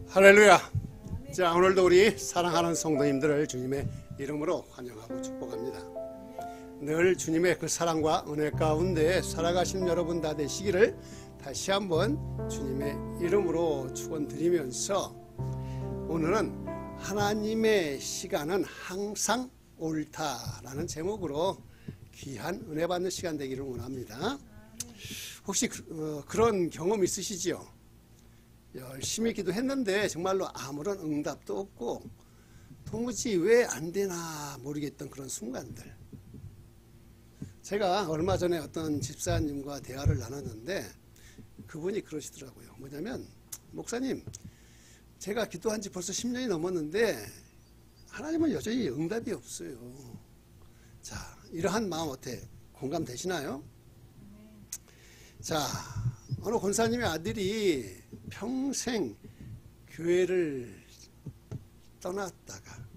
할렐루야. 자, 오늘도 우리 사랑하는 성도님들을 주님의 이름으로 환영하고 축복합니다. 늘 주님의 그 사랑과 은혜 가운데 살아가신 여러분 다 되시기를 다시 한번 주님의 이름으로 축원드리면서, 오늘은 하나님의 시간은 항상 옳다라는 제목으로 귀한 은혜 받는 시간 되기를 원합니다. 혹시 그런 경험 있으시죠? 열심히 기도했는데 정말로 아무런 응답도 없고 도무지 왜 안 되나 모르겠던 그런 순간들. 제가 얼마 전에 어떤 집사님과 대화를 나눴는데 그분이 그러시더라고요. 뭐냐면, 목사님, 제가 기도한 지 벌써 10년이 넘었는데 하나님은 여전히 응답이 없어요. 자, 이러한 마음 어때? 공감되시나요? 자, 어느 권사님의 아들이 평생 교회를 떠났다가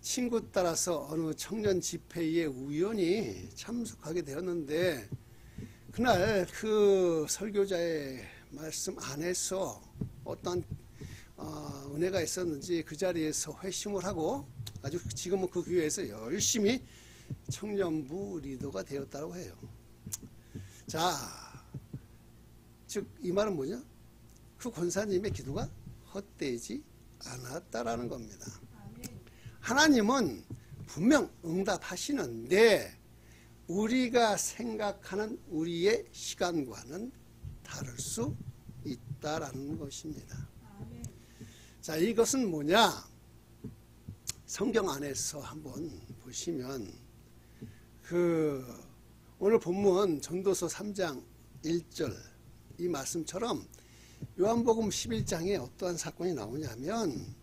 친구 따라서 어느 청년 집회에 우연히 참석하게 되었는데, 그날 그 설교자의 말씀 안에서 어떤 은혜가 있었는지 그 자리에서 회심을 하고 아주 지금은 그 교회에서 열심히 청년부 리더가 되었다고 해요. 자, 즉 이 말은 뭐냐? 그 권사님의 기도가 헛되지 않았다라는 겁니다. 하나님은 분명 응답하시는데 우리가 생각하는 우리의 시간과는 다를 수 있다라는 것입니다. 자, 이것은 뭐냐? 성경 안에서 한번 보시면 오늘 본문 전도서 3장 1절 이 말씀처럼 요한복음 11장에 어떠한 사건이 나오냐면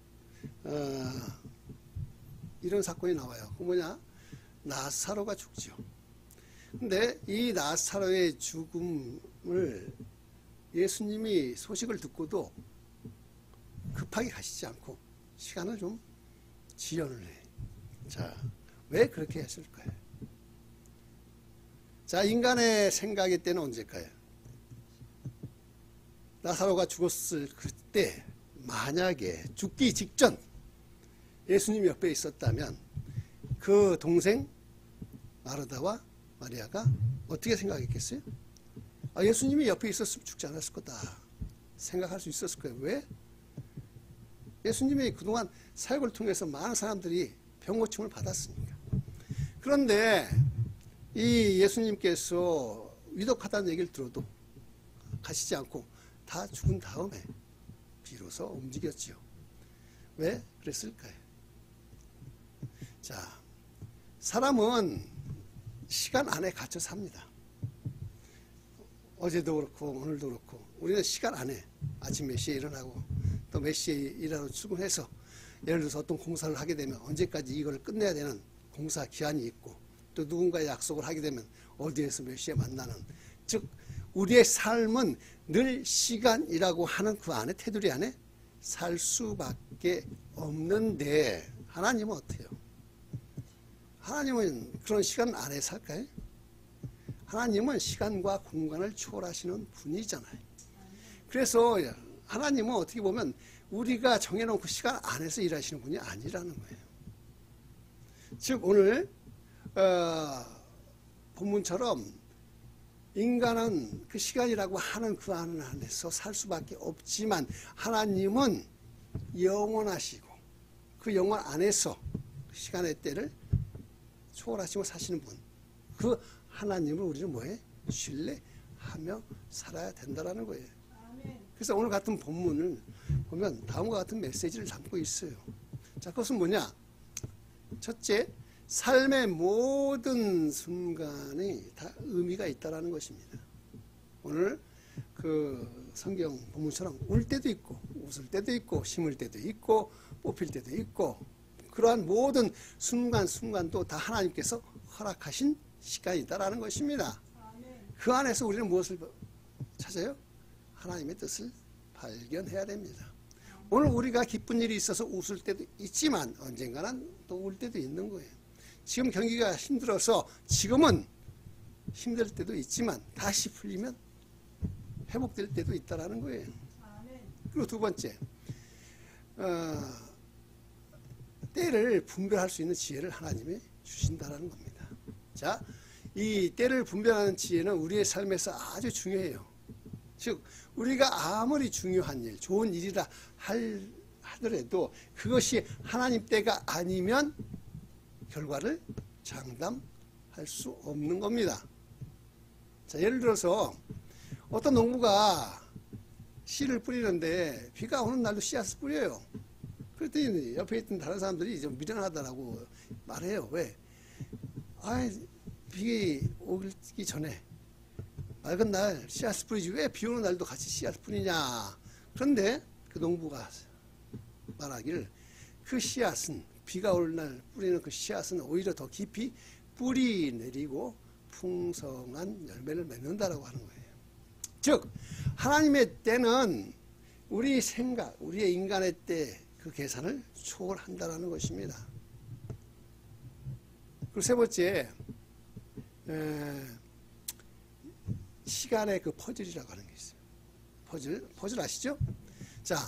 이런 사건이 나와요. 그 뭐냐? 나사로가 죽죠. 근데 이 나사로의 죽음을 예수님이 소식을 듣고도 급하게 가시지 않고 시간을 좀 지연을 해. 자, 왜 그렇게 했을까요? 자, 인간의 생각의 때는 언제일까요? 나사로가 죽었을 그때, 만약에 죽기 직전 예수님 옆에 있었다면 그 동생 마르다와 마리아가 어떻게 생각했겠어요? 예수님이 옆에 있었으면 죽지 않았을 거다 생각할 수 있었을 거예요. 왜? 예수님이 그동안 사역을 통해서 많은 사람들이 병고침을 받았으니까. 그런데 이 예수님께서 위독하다는 얘기를 들어도 가시지 않고 다 죽은 다음에 비로소 움직였지요. 왜 그랬을까요? 자, 사람은 시간 안에 갇혀 삽니다. 어제도 그렇고 오늘도 그렇고 우리는 시간 안에 아침 몇 시에 일어나고 또 몇 시에 일하러 출근해서, 예를 들어서 어떤 공사를 하게 되면 언제까지 이걸 끝내야 되는 공사 기한이 있고, 또 누군가의 약속을 하게 되면 어디에서 몇 시에 만나는, 즉 우리의 삶은 늘 시간이라고 하는 그 안에, 테두리 안에 살 수밖에 없는데 하나님은 어때요? 하나님은 그런 시간 안에 살까요? 하나님은 시간과 공간을 초월하시는 분이잖아요. 그래서 하나님은 어떻게 보면 우리가 정해놓은 그 시간 안에서 일하시는 분이 아니라는 거예요. 즉 오늘 본문처럼 인간은 그 시간이라고 하는 그 안에서 살 수밖에 없지만 하나님은 영원하시고 그 영원 안에서 시간의 때를 초월하시고 사시는 분, 그 하나님을 우리는 뭐해? 신뢰하며 살아야 된다는 거예요. 그래서 오늘 같은 본문을 보면 다음과 같은 메시지를 담고 있어요. 자, 그것은 뭐냐? 첫째, 삶의 모든 순간이 다 의미가 있다는 것입니다. 오늘 그 성경 본문처럼 울 때도 있고 웃을 때도 있고 심을 때도 있고 뽑힐 때도 있고, 그러한 모든 순간순간도 다 하나님께서 허락하신 시간이다라는 것입니다. 그 안에서 우리는 무엇을 찾아요? 하나님의 뜻을 발견해야 됩니다. 오늘 우리가 기쁜 일이 있어서 웃을 때도 있지만 언젠가는 또 울 때도 있는 거예요. 지금 경기가 힘들어서 지금은 힘들 때도 있지만 다시 풀리면 회복될 때도 있다라는 거예요. 그리고 두 번째, 때를 분별할 수 있는 지혜를 하나님이 주신다는 겁니다. 자, 이 때를 분별하는 지혜는 우리의 삶에서 아주 중요해요. 즉 우리가 아무리 중요한 일, 좋은 일이라 하더라도 그것이 하나님 때가 아니면 결과를 장담할 수 없는 겁니다. 자, 예를 들어서 어떤 농부가 씨를 뿌리는데 비가 오는 날도 씨앗을 뿌려요. 그랬더니 옆에 있던 다른 사람들이 좀 미련하다라고 말해요. 왜? 비 오기 전에 맑은 날 씨앗을 뿌리지 왜 비 오는 날도 같이 씨앗을 뿌리냐. 그런데 그 농부가 말하기를 그 씨앗은 비가 올 날 뿌리는 그 씨앗은 오히려 더 깊이 뿌리 내리고 풍성한 열매를 맺는다라고 하는 거예요. 즉 하나님의 때는 우리 생각, 우리의 인간의 때 그 계산을 초월한다라는 것입니다. 그리고 세 번째, 시간의 그 퍼즐이라고 하는 게 있어요. 퍼즐 아시죠? 자,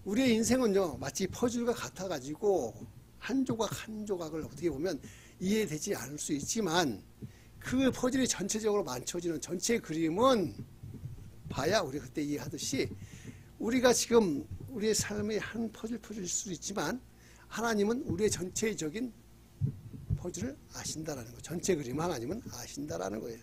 우리의 인생은요 마치 퍼즐과 같아가지고 한 조각 한 조각을 어떻게 보면 이해되지 않을 수 있지만 그 퍼즐이 전체적으로 맞춰지는 전체 그림은 봐야 우리가 그때 이해하듯이 우리가 지금 우리의 삶의 한 퍼즐일 수도 있지만 하나님은 우리의 전체적인 퍼즐을 아신다라는 거. 전체 그림 하나님은 아신다라는 거예요.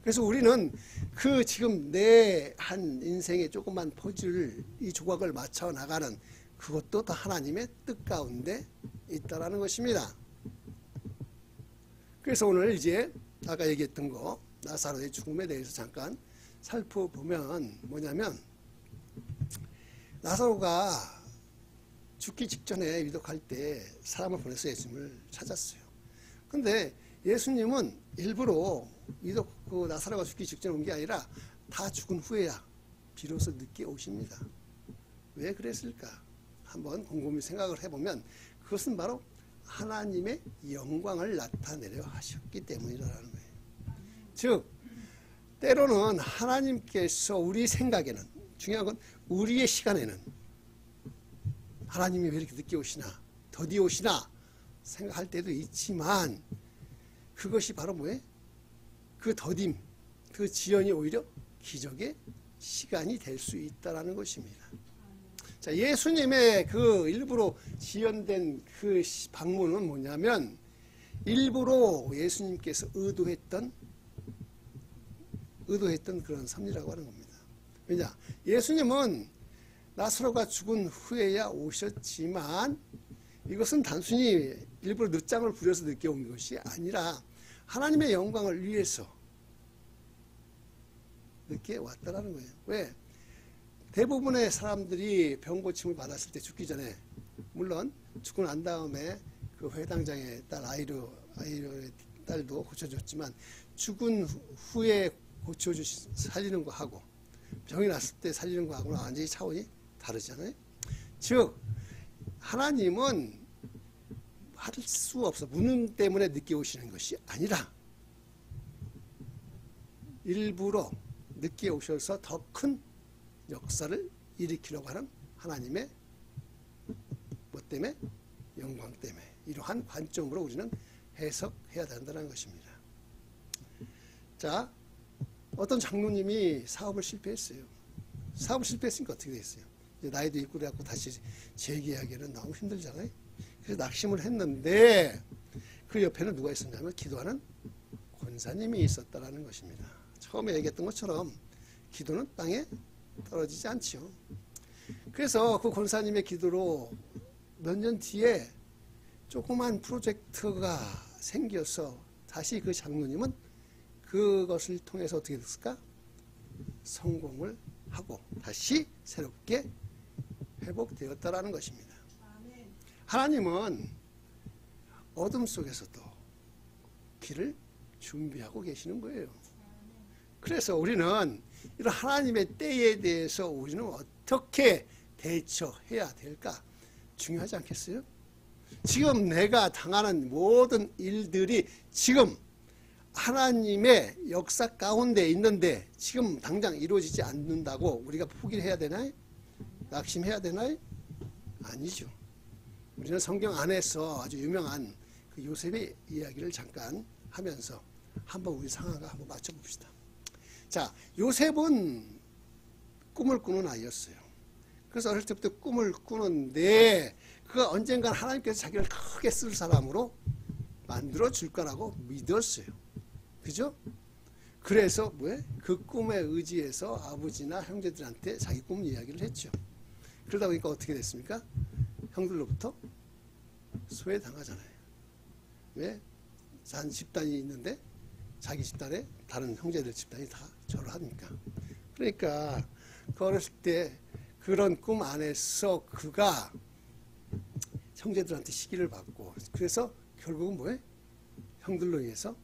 그래서 우리는 그 지금 내 한 인생의 조그만 퍼즐 이 조각을 맞춰 나가는 그것도 다 하나님의 뜻 가운데 있다라는 것입니다. 그래서 오늘 이제 아까 얘기했던 거 나사로의 죽음에 대해서 잠깐 살펴보면 뭐냐면 나사로가 죽기 직전에 위독할 때 사람을 보내서 예수님을 찾았어요. 근데 예수님은 일부러 그 나사로가 죽기 직전에 온 게 아니라 다 죽은 후에야 비로소 늦게 오십니다. 왜 그랬을까? 한번 곰곰이 생각을 해보면 그것은 바로 하나님의 영광을 나타내려 하셨기 때문이라는 거예요. 즉 때로는 하나님께서 우리 생각에는 중요한 건 우리의 시간에는 하나님이 왜 이렇게 늦게 오시나 더디 오시나 생각할 때도 있지만 그것이 바로 뭐예요? 그 더딤, 그 지연이 오히려 기적의 시간이 될 수 있다는 것입니다. 자, 예수님의 그 일부러 지연된 그 방문은 뭐냐면 일부러 예수님께서 의도했던 그런 섭리라고 하는 겁니다. 왜냐? 예수님은 나사로가 죽은 후에야 오셨지만 이것은 단순히 일부러 늦잠을 부려서 늦게 온 것이 아니라 하나님의 영광을 위해서 늦게 왔다라는 거예요. 왜? 대부분의 사람들이 병 고침을 받았을 때 죽기 전에 물론 죽고 난 다음에 그 회당장의 딸 아이로의 딸도 고쳐줬지만 죽은 후에 살리는 거 하고 병이 났을 때 살리는 거 하고는 완전히 차원이 다르잖아요. 즉 하나님은 할 수 없어 무능 때문에 늦게 오시는 것이 아니라 일부러 늦게 오셔서 더 큰 역사를 일으키려고 하는 하나님의 뭐 때문에? 영광 때문에. 이러한 관점으로 우리는 해석해야 된다는 것입니다. 자, 어떤 장로님이 사업을 실패했어요. 사업을 실패했으니까 어떻게 됐어요? 이제 나이도 있고 그래갖고 다시 재기하기는 너무 힘들잖아요. 그래서 낙심을 했는데 그 옆에는 누가 있었냐면 기도하는 권사님이 있었다라는 것입니다. 처음에 얘기했던 것처럼 기도는 땅에 떨어지지 않지요. 그래서 그 권사님의 기도로 몇 년 뒤에 조그만 프로젝트가 생겨서 다시 그 장로님은 그것을 통해서 어떻게 됐을까? 성공을 하고 다시 새롭게 회복되었다라는 것입니다. 하나님은 어둠 속에서도 길을 준비하고 계시는 거예요. 그래서 우리는 이런 하나님의 때에 대해서 우리는 어떻게 대처해야 될까 중요하지 않겠어요? 지금 내가 당하는 모든 일들이 지금 하나님의 역사 가운데 있는데 지금 당장 이루어지지 않는다고 우리가 포기를 해야 되나요? 낙심해야 되나요? 아니죠. 우리는 성경 안에서 아주 유명한 그 요셉의 이야기를 잠깐 하면서 한번 우리 상황과 한번 맞춰봅시다. 자, 요셉은 꿈을 꾸는 아이였어요. 그래서 어릴 때부터 꿈을 꾸는데 그가 언젠가 하나님께서 자기를 크게 쓸 사람으로 만들어 줄 거라고 믿었어요. 그죠? 그래서 뭐예요? 그 꿈에 의지해서 아버지나 형제들한테 자기 꿈 이야기를 했죠. 그러다 보니까 어떻게 됐습니까? 형들로부터 소외당하잖아요. 왜? 한 집단이 있는데 자기 집단에 다른 형제들 집단이 다 절을 하니까. 그러니까 그 어렸을 때 그런 꿈 안에서 그가 형제들한테 시기를 받고 그래서 결국은 뭐예요? 형들로 의해서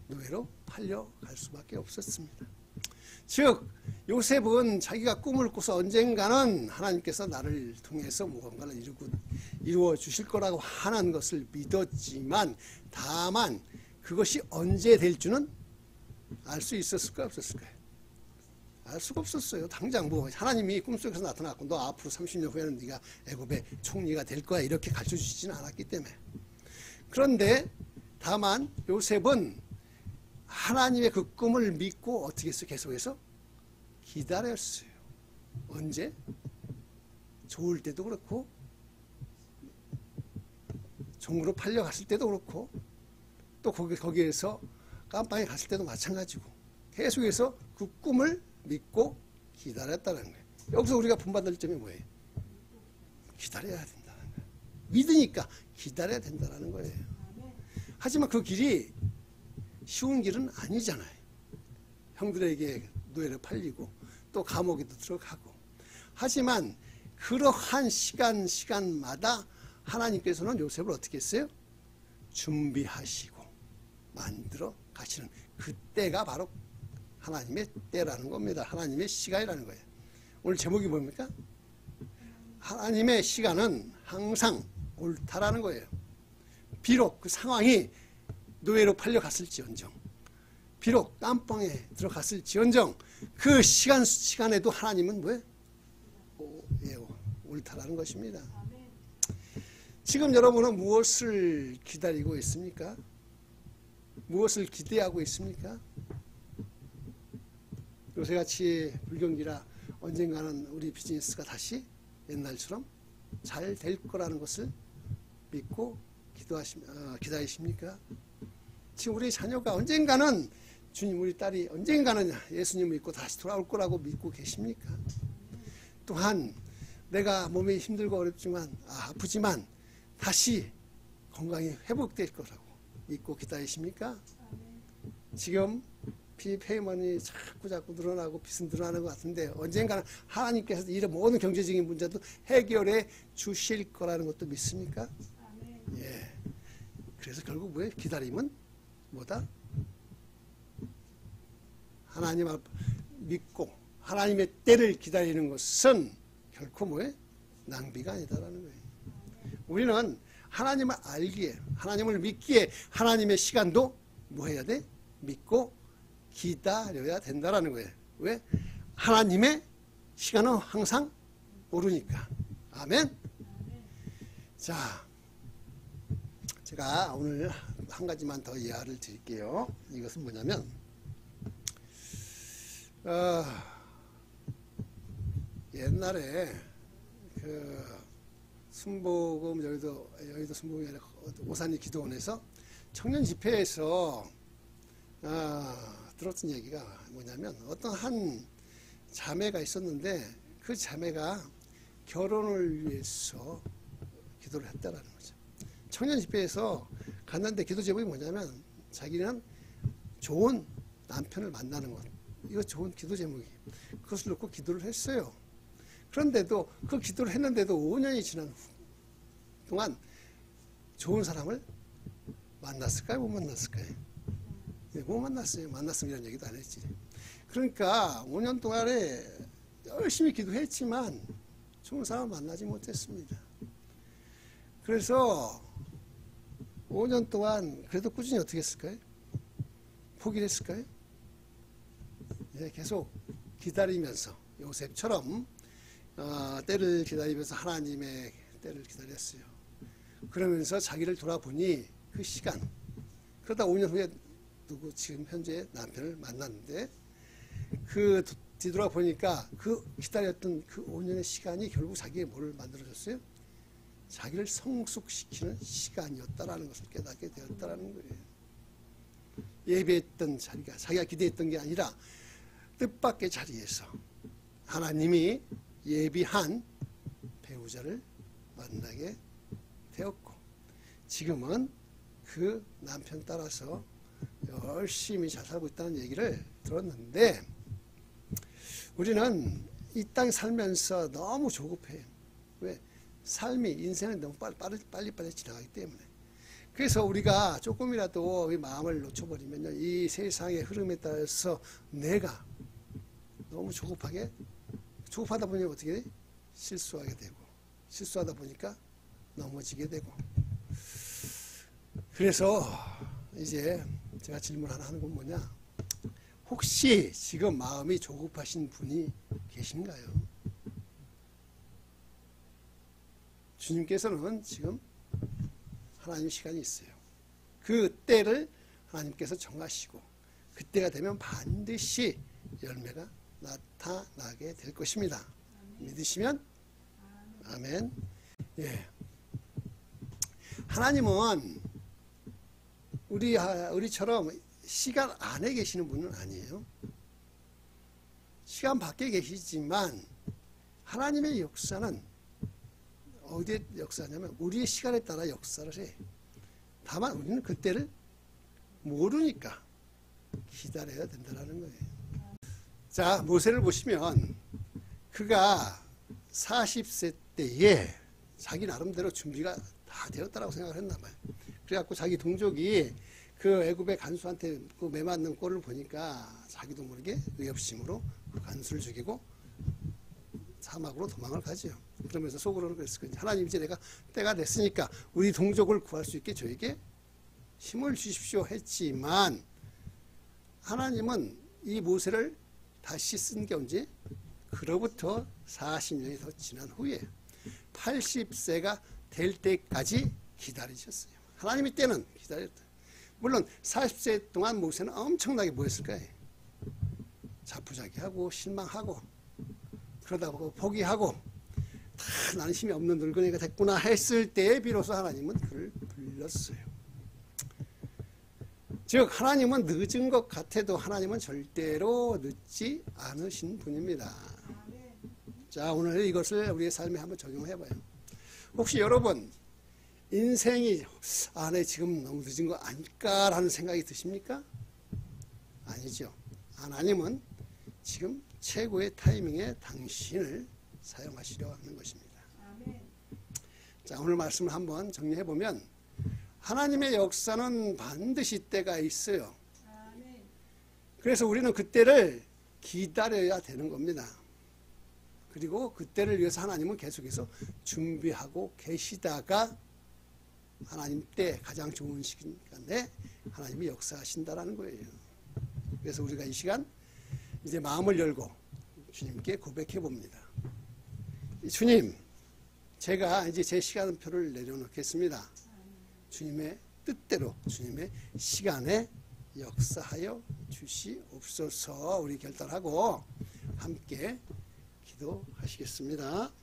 노예로 팔려갈 수밖에 없었습니다. 즉 요셉은 자기가 꿈을 꾸서 언젠가는 하나님께서 나를 통해서 무언가를 이루어 주실 거라고 하는 것을 믿었지만 다만 그것이 언제 될 줄은 알 수 있었을까요? 없었을까요? 알 수가 없었어요. 당장 뭐 하나님이 꿈속에서 나타났고 너 앞으로 30년 후에는 네가 애굽의 총리가 될 거야 이렇게 가르쳐주시지는 않았기 때문에. 그런데 다만 요셉은 하나님의 그 꿈을 믿고 어떻게 해서 계속해서 기다렸어요. 언제? 좋을 때도 그렇고 종으로 팔려갔을 때도 그렇고 또 거기에서 깜빵에 갔을 때도 마찬가지고 계속해서 그 꿈을 믿고 기다렸다는 거예요. 여기서 우리가 본받을 점이 뭐예요? 기다려야 된다는 거예요. 믿으니까 기다려야 된다는 거예요. 하지만 그 길이 쉬운 길은 아니잖아요. 형들에게 노예로 팔리고 또 감옥에도 들어가고. 하지만 그러한 시간마다 하나님께서는 요셉을 어떻게 했어요? 준비하시고 만들어 가시는 그때가 바로 하나님의 때라는 겁니다. 하나님의 시간이라는 거예요. 오늘 제목이 뭡니까? 하나님의 시간은 항상 옳다라는 거예요. 비록 그 상황이 노예로 팔려갔을지언정, 비록 깜빵에 들어갔을지언정 그 시간에도 하나님은 뭐예요? 옳다라는 것입니다. 지금 여러분은 무엇을 기다리고 있습니까? 무엇을 기대하고 있습니까? 요새같이 불경기라 언젠가는 우리 비즈니스가 다시 옛날처럼 잘 될 거라는 것을 믿고 기다리십니까? 지금 우리 자녀가 언젠가는 주님 우리 딸이 언젠가는 예수님을 믿고 다시 돌아올 거라고 믿고 계십니까? 또한 내가 몸이 힘들고 어렵지만 아프지만 다시 건강이 회복될 거라고 믿고 기다리십니까? 지금 페이먼이 자꾸 늘어나고 빚은 늘어나는 것 같은데 언젠가는 하나님께서 이런 모든 경제적인 문제도 해결해 주실 거라는 것도 믿습니까? 예. 그래서 결국 뭐예요? 기다림은 뭐다? 하나님을 믿고 하나님의 때를 기다리는 것은 결코 뭐예요? 낭비가 아니다라는 거예요. 우리는 하나님을 알기에 하나님을 믿기에 하나님의 시간도 뭐 해야 돼? 믿고 기다려야 된다라는 거예요. 왜? 하나님의 시간은 항상 오르니까. 아멘. 자, 제가 오늘 한 가지만 더 이야기를 드릴게요. 이것은 뭐냐면 옛날에 그 순복음 여의도 순복음이 아니라 오산리 기도원에서 청년 집회에서 들었던 얘기가 뭐냐면 어떤 한 자매가 있었는데 그 자매가 결혼을 위해서 기도를 했다라는 거죠. 청년 집회에서 갔는데 기도 제목이 뭐냐면 자기는 좋은 남편을 만나는 것. 이거 좋은 기도 제목이에요. 그것을 놓고 기도를 했어요. 그런데도 그 기도를 했는데도 5년이 지난 동안 좋은 사람을 만났을까요? 못 만났을까요? 네, 못 만났어요. 만났으면 이런 얘기도 안 했지. 그러니까 5년 동안에 열심히 기도했지만 좋은 사람을 만나지 못했습니다. 그래서 5년 동안 그래도 꾸준히 어떻게 했을까요? 포기를 했을까요? 예, 계속 기다리면서 요셉처럼 때를 기다리면서 하나님의 때를 기다렸어요. 그러면서 자기를 돌아보니 그 시간, 그러다 5년 후에 누구 지금 현재 남편을 만났는데 그 뒤돌아 보니까 그 기다렸던 그 5년의 시간이 결국 자기의 뭐를 만들어줬어요? 자기를 성숙시키는 시간이었다라는 것을 깨닫게 되었다라는 거예요. 예배했던 자기가 기대했던 게 아니라 뜻밖의 자리에서 하나님이 예비한 배우자를 만나게 되었고, 지금은 그 남편 따라서 열심히 잘 살고 있다는 얘기를 들었는데, 우리는 이 땅 살면서 너무 조급해요. 왜? 삶이, 인생은 너무 빨리빨리 지나가기 때문에. 그래서 우리가 조금이라도 이 마음을 놓쳐버리면요, 이 세상의 흐름에 따라서 내가 너무 조급하다 보니 어떻게 돼? 실수하게 되고, 실수하다 보니까 넘어지게 되고. 그래서 이제 제가 질문 하나 하는 건 뭐냐, 혹시 지금 마음이 조급하신 분이 계신가요? 주님께서는 지금 하나님 시간이 있어요. 그 때를 하나님께서 정하시고 그때가 되면 반드시 열매가 나타나게 될 것입니다. 믿으시면 아멘. 예. 하나님은 우리처럼 시간 안에 계시는 분은 아니에요. 시간 밖에 계시지만 하나님의 역사는 어디에 역사냐면 우리의 시간에 따라 역사를 해. 다만 우리는 그때를 모르니까 기다려야 된다는 거예요. 자, 모세를 보시면 그가 40세 때에 자기 나름대로 준비가 다 되었다라고 생각을 했나 봐요. 그래갖고 자기 동족이 그 애굽의 간수한테 그 매맞는 꼴을 보니까 자기도 모르게 의협심으로 그 간수를 죽이고 사막으로 도망을 가죠. 그러면서 속으로는 그랬을 거예요. 하나님, 이제 내가 때가 됐으니까 우리 동족을 구할 수 있게 저에게 힘을 주십시오 했지만, 하나님은 이 모세를 다시 쓴 게 언제? 그로부터 40년이 더 지난 후에 80세가 될 때까지 기다리셨어요. 하나님이 때는 기다렸다. 물론 40세 동안 모세는 엄청나게 뭐 했을까요? 자포자기하고 실망하고 그러다 보고 포기하고 다 나는 힘이 없는 늙은이가 됐구나 했을 때에 비로소 하나님은 그를 불렀어요. 즉 하나님은 늦은 것 같아도 하나님은 절대로 늦지 않으신 분입니다. 자, 오늘 이것을 우리의 삶에 한번 적용해봐요. 혹시 여러분 인생이 내 지금 너무 늦은 거 아닐까라는 생각이 드십니까? 아니죠. 하나님은 지금 최고의 타이밍에 당신을 사용하시려 하는 것입니다. 자, 오늘 말씀을 한번 정리해보면 하나님의 역사는 반드시 때가 있어요. 그래서 우리는 그때를 기다려야 되는 겁니다. 그리고 그때를 위해서 하나님은 계속해서 준비하고 계시다가 하나님 때 가장 좋은 시간에 하나님이 역사하신다라는 거예요. 그래서 우리가 이 시간 이제 마음을 열고 주님께 고백해 봅니다. 주님, 제가 이제 제 시간표를 내려놓겠습니다. 주님의 뜻대로 주님의 시간에 역사하여 주시옵소서. 우리 결단하고 함께 기도하시겠습니다.